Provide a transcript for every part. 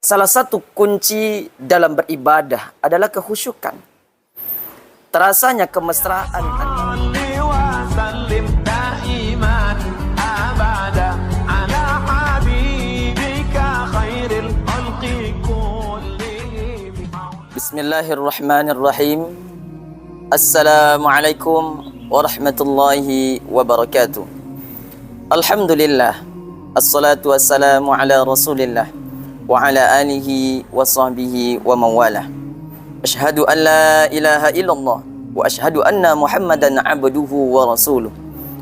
Salah satu kunci dalam beribadah adalah kehusyukan. Terasanya kemesraan Bismillahirrahmanirrahim. Assalamualaikum warahmatullahi wabarakatuh. Alhamdulillah, assalatu wassalamu ala rasulillah wa ala alihi wa sahbihi wa mawalah. Ashhadu an la ilaha illallah wa ashhadu anna Muhammadan abduhu wa rasuluh.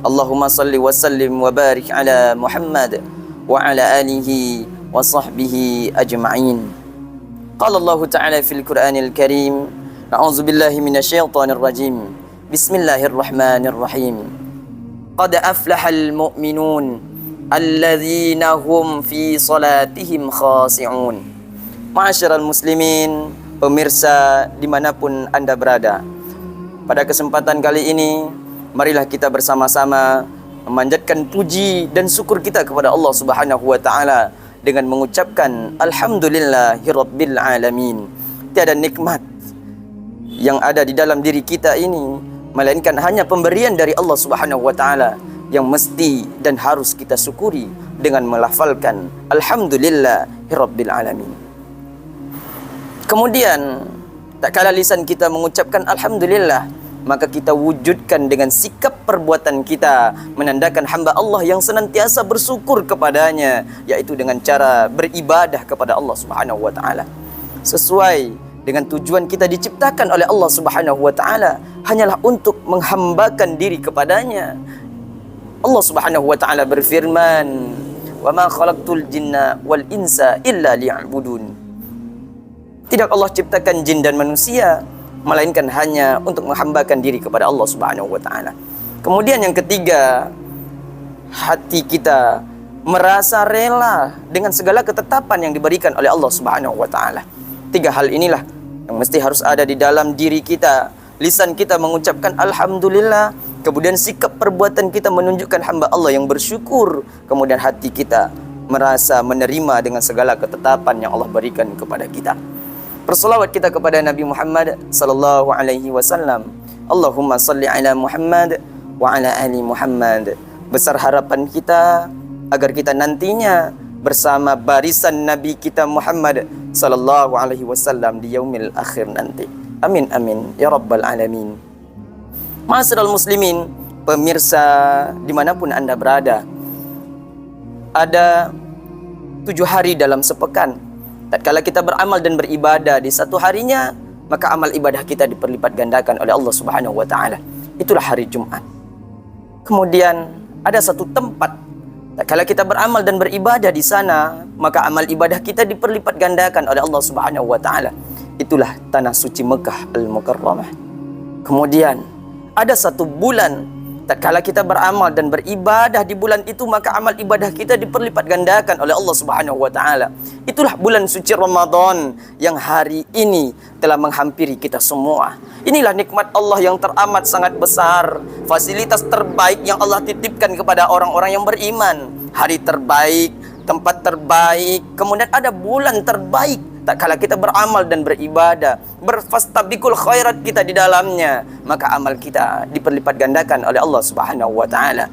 Allahumma salli wa sallim wa barik ala Muhammad wa ala alihi wa sahbihi ajma'in. Qala Allah Ta'ala fil Qur'anil Karim, a'udzu billahi minasyaitonir rajim. Bismillahirrahmanirrahim. Qad aflahal mu'minun alladzina hum fi salatihim khashi'un. Ma'asyiral muslimin, pemirsa dimanapun Anda berada, pada kesempatan kali ini marilah kita bersama-sama memanjatkan puji dan syukur kita kepada Allah Subhanahu wa taala dengan mengucapkan alhamdulillahirabbil alamin. Tiada nikmat yang ada di dalam diri kita ini melainkan hanya pemberian dari Allah Subhanahu wa taala yang mesti dan harus kita syukuri dengan melafalkan alhamdulillahirabbil alamin. Kemudian tak kala lisan kita mengucapkan alhamdulillah, maka kita wujudkan dengan sikap perbuatan kita menandakan hamba Allah yang senantiasa bersyukur kepadanya, yaitu dengan cara beribadah kepada Allah Subhanahu wa taala. Sesuai dengan tujuan kita diciptakan oleh Allah Subhanahu wa taala hanyalah untuk menghambakan diri kepadanya. Allah Subhanahu wa taala berfirman, "Wa ma khalaqtul jinna wal insa illa liya'budun." Tidak Allah ciptakan jin dan manusia melainkan hanya untuk menghambakan diri kepada Allah Subhanahu wa taala. Kemudian yang ketiga, hati kita merasa rela dengan segala ketetapan yang diberikan oleh Allah Subhanahu wa taala. Tiga hal inilah yang mesti harus ada di dalam diri kita. Lisan kita mengucapkan alhamdulillah, kemudian sikap perbuatan kita menunjukkan hamba Allah yang bersyukur, kemudian hati kita merasa menerima dengan segala ketetapan yang Allah berikan kepada kita. Berselawat kita kepada Nabi Muhammad sallallahu alaihi wasallam. Allahumma salli ala Muhammad wa ala ali Muhammad. Besar harapan kita agar kita nantinya bersama barisan Nabi kita Muhammad sallallahu alaihi wasallam di yaumil akhir nanti. Amin amin ya rabbal alamin. Ma'asyiral muslimin, pemirsa dimanapun Anda berada, ada 7 hari dalam sepekan. Tatkala kita beramal dan beribadah di satu harinya, maka amal ibadah kita diperlipat gandakan oleh Allah Subhanahu wa taala. Itulah hari Jumat. Kemudian ada satu tempat, tatkala kita beramal dan beribadah di sana, maka amal ibadah kita diperlipat gandakan oleh Allah Subhanahu wa taala. Itulah tanah suci Mekah Al-Mukarramah. Kemudian ada satu bulan, tatkala kita beramal dan beribadah di bulan itu, maka amal ibadah kita diperlipat gandakan oleh Allah Subhanahu wa taala. Itulah bulan suci Ramadan yang hari ini telah menghampiri kita semua. Inilah nikmat Allah yang teramat sangat besar, fasilitas terbaik yang Allah titipkan kepada orang-orang yang beriman. Hari terbaik, tempat terbaik, kemudian ada bulan terbaik. Tak kala kita beramal dan beribadah, berfastabiqul khairat kita di dalamnya, maka amal kita diperlipat gandakan oleh Allah Subhanahu wa taala.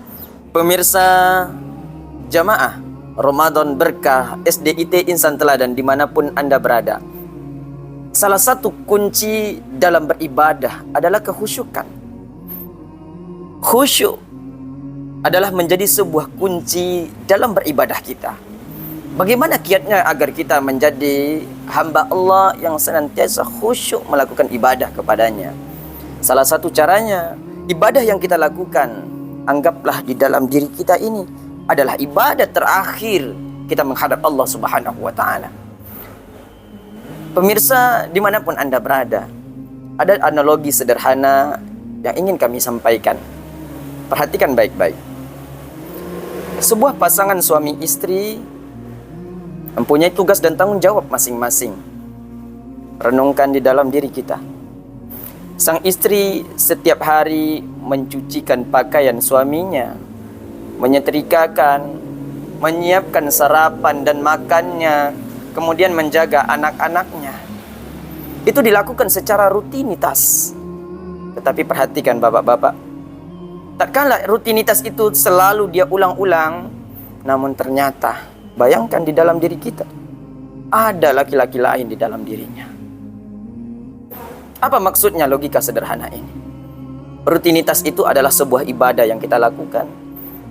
Pemirsa jamaah Ramadan Berkah SDIT Insan Teladan dimanapun Anda berada, salah satu kunci dalam beribadah adalah kehusyukan. Khusyuk adalah menjadi sebuah kunci dalam beribadah kita. Bagaimana kiatnya agar kita menjadi hamba Allah yang senantiasa khusyuk melakukan ibadah kepadanya? Salah satu caranya, ibadah yang kita lakukan, anggaplah di dalam diri kita ini adalah ibadah terakhir kita menghadap Allah Subhanahu wa taala. Pemirsa dimanapun Anda berada, ada analogi sederhana yang ingin kami sampaikan. Perhatikan baik-baik. Sebuah pasangan suami istri mempunyai tugas dan tanggung jawab masing-masing. Renungkan di dalam diri kita. Sang istri setiap hari mencucikan pakaian suaminya, menyetrikakan, menyiapkan sarapan dan makannya, kemudian menjaga anak-anaknya. Itu dilakukan secara rutinitas. Tetapi perhatikan bapak-bapak, tak kala rutinitas itu selalu dia ulang-ulang, namun ternyata bayangkan di dalam diri kita ada laki-laki lain di dalam dirinya. Apa maksudnya logika sederhana ini? Rutinitas itu adalah sebuah ibadah yang kita lakukan.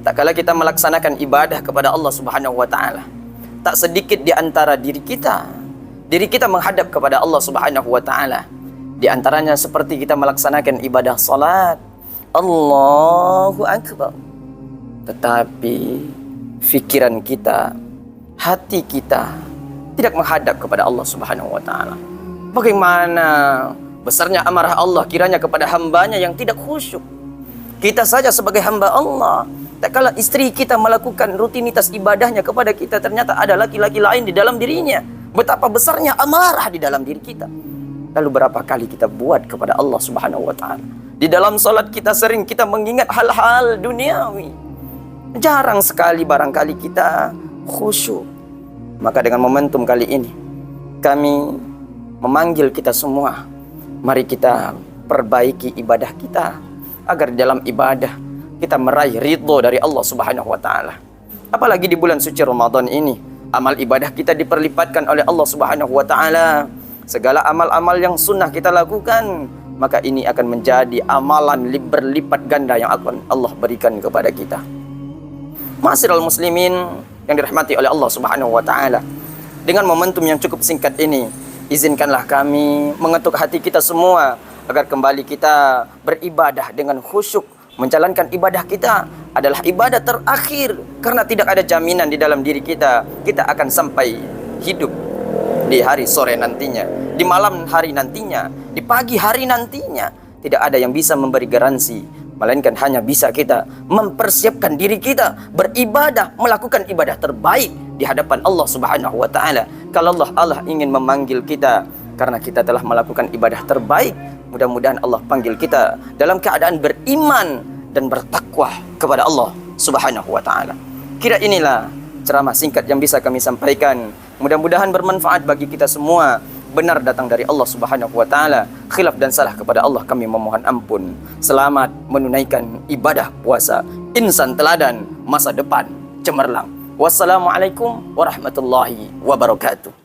Tak kala kita melaksanakan ibadah kepada Allah Subhanahu wa taala, tak sedikit di antara diri kita menghadap kepada Allah Subhanahu wa taala. Di antaranya seperti kita melaksanakan ibadah salat, Allahu Akbar. Tetapi fikiran kita, hati kita tidak menghadap kepada Allah Subhanahu wa taala. Bagaimana besarnya amarah Allah kiranya kepada hambanya yang tidak khusyuk. Kita saja sebagai hamba Allah, tak kala istri kita melakukan rutinitas ibadahnya kepada kita, ternyata ada laki-laki lain di dalam dirinya. Betapa besarnya amarah di dalam diri kita. Lalu berapa kali kita buat kepada Allah Subhanahu wa taala? Di dalam salat kita sering kita mengingat hal-hal duniawi. Jarang sekali barangkali kita khusyuk. Maka dengan momentum kali ini, kami memanggil kita semua, mari kita perbaiki ibadah kita, agar dalam ibadah kita meraih ridho dari Allah Subhanahu wa taala. Apalagi di bulan suci Ramadan ini, amal ibadah kita diperlipatkan oleh Allah Subhanahu wa taala. Segala amal-amal yang sunnah kita lakukan, maka ini akan menjadi amalan berlipat ganda yang akan Allah berikan kepada kita. Ma'asyiral muslimin yang dirahmati oleh Allah Subhanahu wa taala, dengan momentum yang cukup singkat ini, izinkanlah kami mengetuk hati kita semua agar kembali kita beribadah dengan khusyuk. Menjalankan ibadah kita adalah ibadah terakhir, karena tidak ada jaminan di dalam diri kita akan sampai hidup di hari sore nantinya, di malam hari nantinya, di pagi hari nantinya. Tidak ada yang bisa memberi garansi, melainkan hanya bisa kita mempersiapkan diri kita beribadah, melakukan ibadah terbaik di hadapan Allah Subhanahu wa taala. Kalau Allah ingin memanggil kita karena kita telah melakukan ibadah terbaik, mudah-mudahan Allah panggil kita dalam keadaan beriman dan bertakwa kepada Allah Subhanahu wa taala. Kira inilah ceramah singkat yang bisa kami sampaikan. Mudah-mudahan bermanfaat bagi kita semua. Benar datang dari Allah Subhanahu wa taala, khilaf dan salah kepada Allah kami memohon ampun. Selamat menunaikan ibadah puasa. Insan teladan, masa depan cemerlang. Wassalamualaikum warahmatullahi wabarakatuh.